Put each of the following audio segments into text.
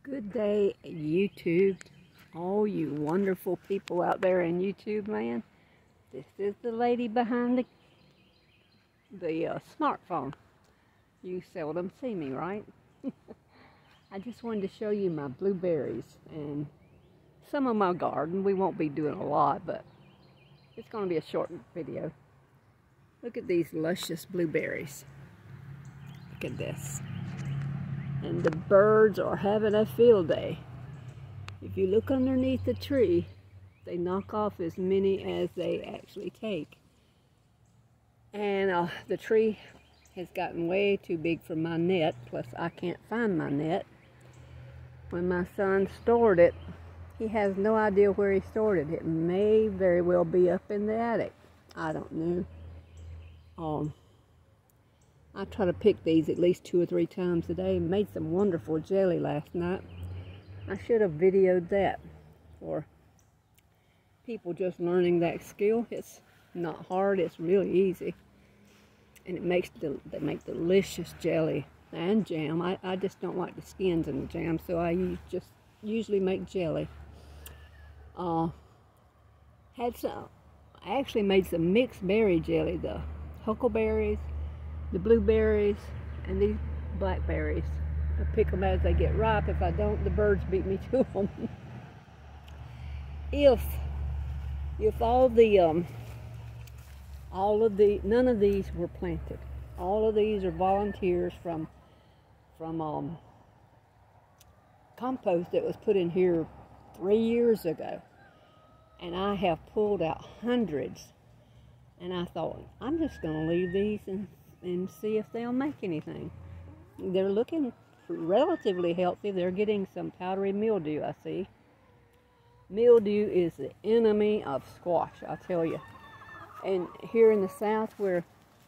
Good day, YouTube. All you wonderful people out there in YouTube land. This is the lady behind the smartphone. You seldom see me, right? I just wanted to show you my blueberries and some of my garden. We won't be doing a lot, but it's going to be a short video. Look at these luscious blueberries. Look at this. And the birds are having a field day. If you look underneath the tree, they knock off as many as they actually take. And the tree has gotten way too big for my net, plus I can't find my net. When my son stored it, he has no idea where he stored it. It may very well be up in the attic. I don't know. I try to pick these at least 2 or 3 times a day. Made some wonderful jelly last night. I should have videoed that for people just learning that skill. It's not hard, it's really easy. And they make delicious jelly and jam. I just don't like the skins in the jam, so I just usually make jelly. I actually made some mixed berry jelly, the huckleberries, the blueberries, and these blackberries. I pick them as they get ripe. If I don't, the birds beat me to them. If none of these were planted. All of these are volunteers from compost that was put in here 3 years ago. And I have pulled out hundreds. And I thought, I'm just going to leave these and see if they'll make anything. They're looking relatively healthy. They're getting some powdery mildew, I see. Mildew is the enemy of squash, I tell you. And here in the South, where,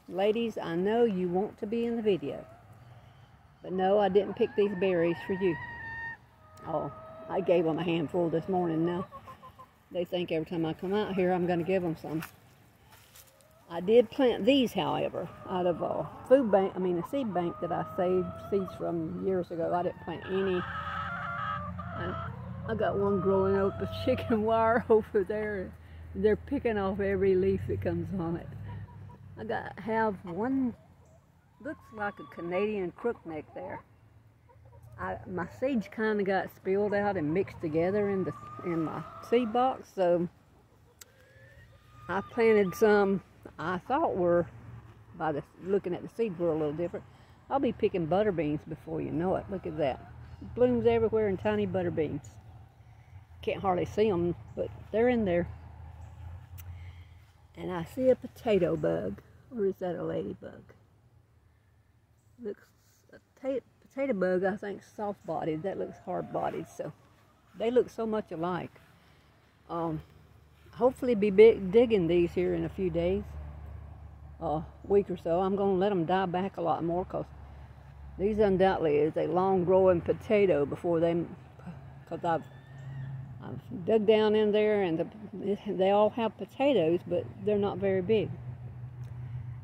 ladies, I know you want to be in the video. But no, I didn't pick these berries for you. Oh, I gave them a handful this morning now. They think every time I come out here, I'm going to give them some. I did plant these, however, out of a seed bank that I saved seeds from years ago. I didn't plant any. I got one growing up with chicken wire over there. They're picking off every leaf that comes on it. I have one, looks like a Canadian crookneck there. My seeds kind of got spilled out and mixed together in my seed box, so I planted some. I thought looking at the seeds were a little different. I'll be picking butter beans before you know it. Look at that. Blooms everywhere in tiny butter beans. Can't hardly see them, but they're in there. And I see a potato bug. Or is that a ladybug? Looks a potato bug, I think, soft-bodied. That looks hard-bodied. So they look so much alike. Hopefully be digging these here in a few days. Week or so. I'm going to let them die back a lot more, because these undoubtedly is a long-growing potato because I've dug down in there, and they all have potatoes, but they're not very big.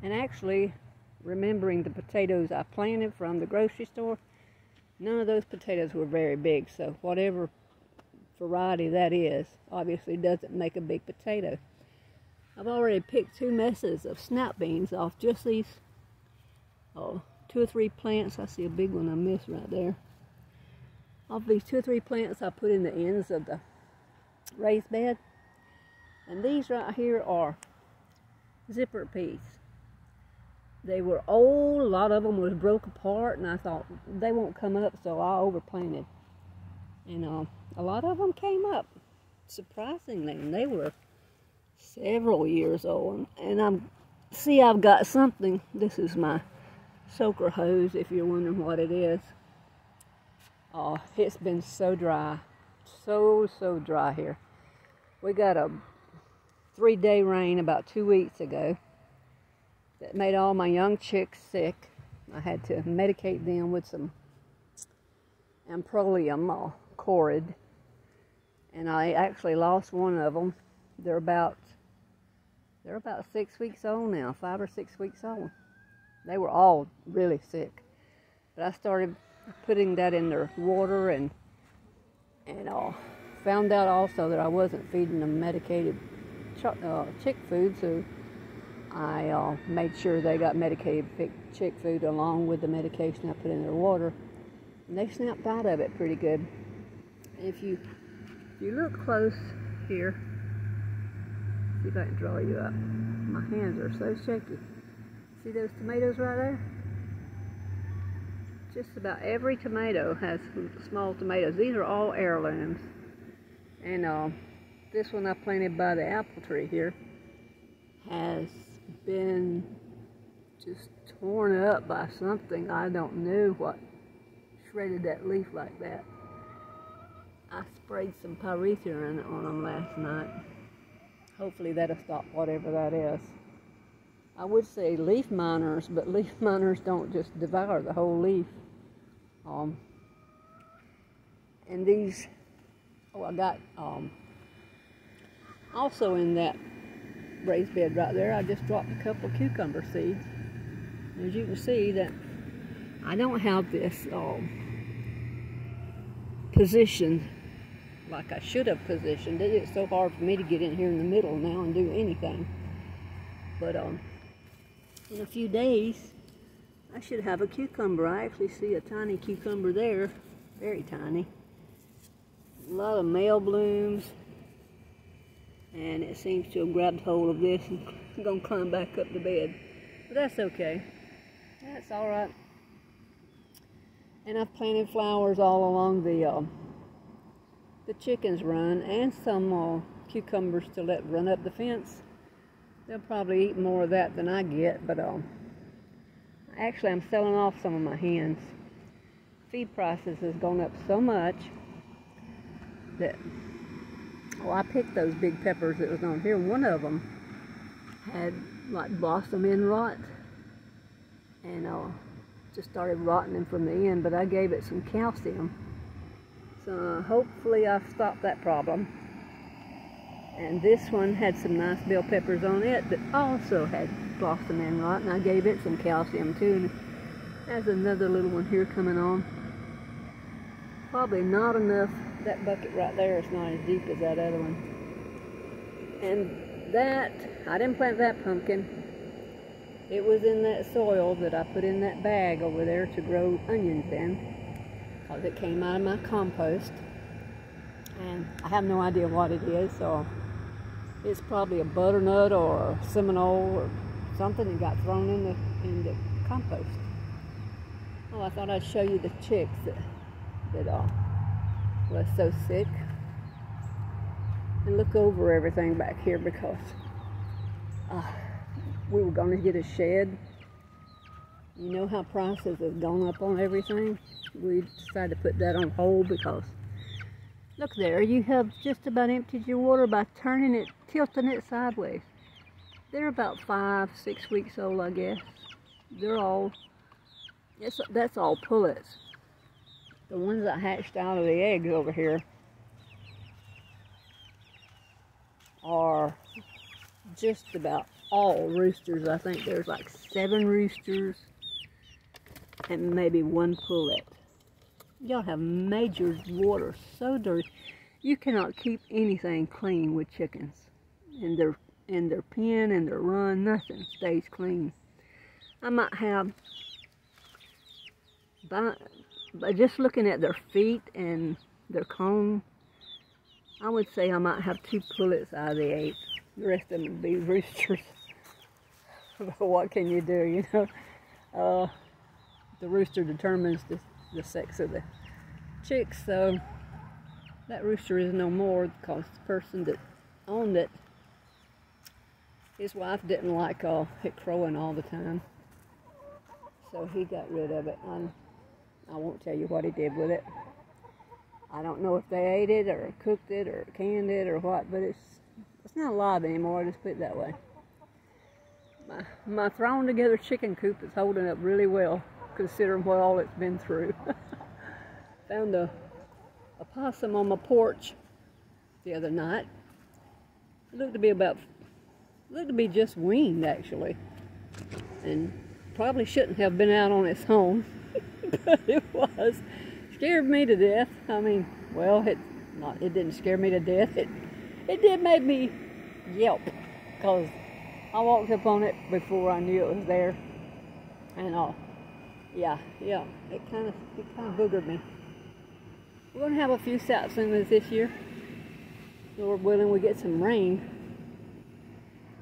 And actually, remembering the potatoes I planted from the grocery store, none of those potatoes were very big, so whatever variety that is obviously doesn't make a big potato. I've already picked 2 messes of snap beans off just these 2 or 3 plants. I see a big one I missed right there. Off these 2 or 3 plants I put in the ends of the raised bed. And these right here are zipper peas. They were old, a lot of them was broke apart, and I thought they won't come up, so I overplanted. And a lot of them came up, surprisingly, and they were several years old. And I've got something. This is my soaker hose, if you're wondering what it is. It's been so dry, so dry here. We got a 3-day rain about 2 weeks ago that made all my young chicks sick. I had to medicate them with some Amprolium Corid, and I actually lost one of them. They're about 6 weeks old now, 5 or 6 weeks old. They were all really sick. But I started putting that in their water and And found out also that I wasn't feeding them medicated chick food, so I made sure they got medicated chick food along with the medication I put in their water. And they snapped out of it pretty good. And if you look close here, see if I can draw you up. My hands are so shaky. See those tomatoes right there? Just about every tomato has small tomatoes. These are all heirlooms. And this one I planted by the apple tree here has been just torn up by something. I don't know what shredded that leaf like that. I sprayed some pyrethrin on them last night. Hopefully that'll stop whatever that is. I would say leaf miners, but leaf miners don't just devour the whole leaf. And these, I got also in that raised bed right there, I just dropped a couple of cucumber seeds. As you can see, that I don't have this positioned like I should have positioned it. It's so hard for me to get in here in the middle now and do anything. But in a few days, I should have a cucumber. I actually see a tiny cucumber there, very tiny. A lot of male blooms, and it seems to have grabbed hold of this and gonna climb back up the bed. But that's okay. That's all right. And I've planted flowers all along the chickens run, and some cucumbers to let run up the fence. They'll probably eat more of that than I get, but actually I'm selling off some of my hens. Feed prices has gone up so much that, I picked those big peppers that was on here. One of them had like blossom end rot, and just started rotting them from the end, but I gave it some calcium. So hopefully I've stopped that problem. And this one had some nice bell peppers on it that also had blossom end rot, and I gave it some calcium too. And there's another little one here coming on. Probably not enough. That bucket right there is not as deep as that other one. And that, I didn't plant that pumpkin. It was in that soil that I put in that bag over there to grow onions in, because it came out of my compost. And I have no idea what it is, so it's probably a butternut or a Seminole or something that got thrown in the compost. Oh, I thought I'd show you the chicks that was so sick. And look over everything back here, because we were going to get a shed. You know how prices have gone up on everything? We decided to put that on hold because, look there, you have just about emptied your water by turning it, tilting it sideways. They're about 5-6 weeks old, I guess. They're all, that's all pullets. The ones that hatched out of the eggs over here are just about all roosters. I think there's like 7 roosters and maybe 1 pullet. Y'all have major water, so dirty. You cannot keep anything clean with chickens. In their pen and their run, nothing stays clean. I might have, by just looking at their feet and their comb, I would say I might have 2 pullets out of the 8. The rest of them would be roosters. But what can you do, you know? The rooster determines the sex of the chicks, so that rooster is no more because the person that owned it, his wife didn't like it crowing all the time, so he got rid of it. I won't tell you what he did with it. I don't know if they ate it or cooked it or canned it or what, but it's not alive anymore, just put it that way. My thrown together chicken coop is holding up really well, considering what all it's been through. Found a possum on my porch the other night. It looked to be just weaned, actually, and probably shouldn't have been out on its own, but it was. Scared me to death. I mean, well, It didn't scare me to death. It did make me yelp, because I walked up on it before I knew it was there, and yeah, it kind of boogered me. We're gonna have a few satsumas this year. Lord willing, we get some rain,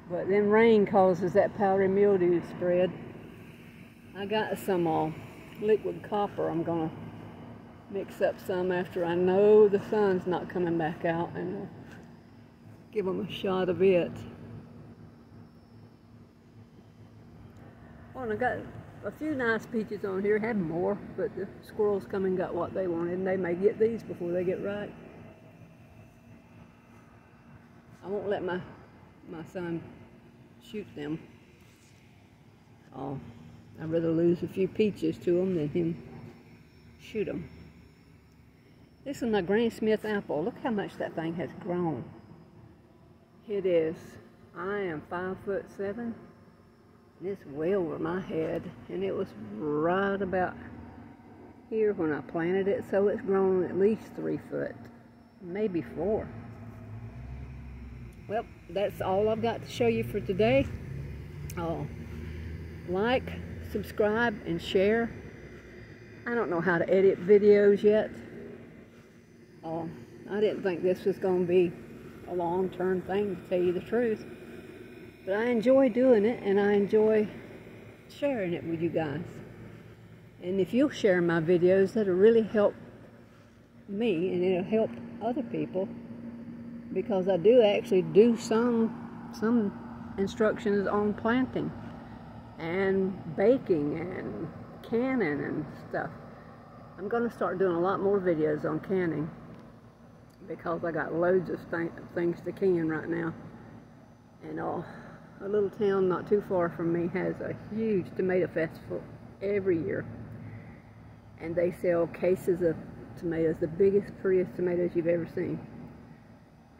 but then rain causes that powdery mildew to spread. I got some liquid copper. I'm gonna mix up some after I know the sun's not coming back out, and give them a shot of it. Oh, and I got a few nice peaches on here. Had more, but the squirrels come and got what they wanted, and they may get these before they get ripe. I won't let my son shoot them. I'd rather lose a few peaches to them than him shoot them. This is my Granny Smith apple. Look how much that thing has grown. It is. I am 5'7", and it's way over my head, and it was right about here when I planted it, so it's grown at least 3 foot, maybe 4. Well, that's all I've got to show you for today. Like, subscribe, and share. I don't know how to edit videos yet. I didn't think this was going to be a long-term thing, to tell you the truth. But I enjoy doing it, and I enjoy sharing it with you guys. And if you'll share my videos, that'll really help me, and it'll help other people, because I do actually do some instructions on planting and baking and canning and stuff. I'm going to start doing a lot more videos on canning, because I got loads of things to can right now. And a little town not too far from me has a huge tomato festival every year, and they sell cases of tomatoes, the biggest, prettiest tomatoes you've ever seen.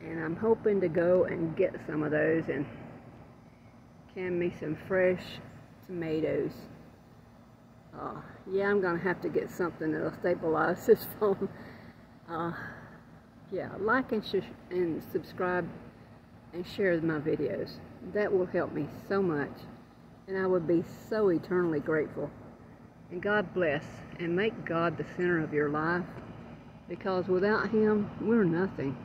And I'm hoping to go and get some of those and can me some fresh tomatoes. Yeah, I'm gonna have to get something that'll stabilize this phone. Yeah, like and subscribe and share my videos. That will help me so much, and I would be so eternally grateful. And God bless, and make God the center of your life, because without Him, we're nothing.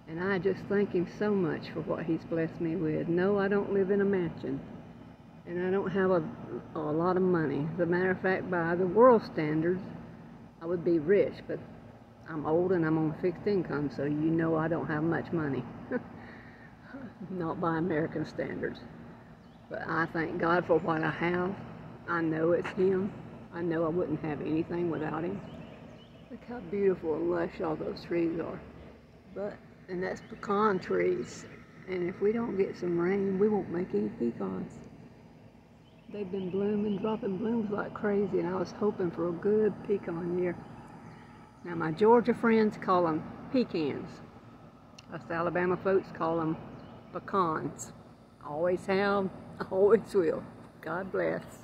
And I just thank Him so much for what He's blessed me with. No, I don't live in a mansion, and I don't have a lot of money. As a matter of fact, by the world standards, I would be rich, but I'm old and I'm on a fixed income, so you know I don't have much money. Not by American standards. But I thank God for what I have. I know it's Him. I know I wouldn't have anything without Him. Look how beautiful and lush all those trees are. And that's pecan trees. And if we don't get some rain, we won't make any pecans. They've been blooming, dropping blooms like crazy, and I was hoping for a good pecan year. Now my Georgia friends call them pecans. Us Alabama folks call them pecans. Always have, always will. God bless.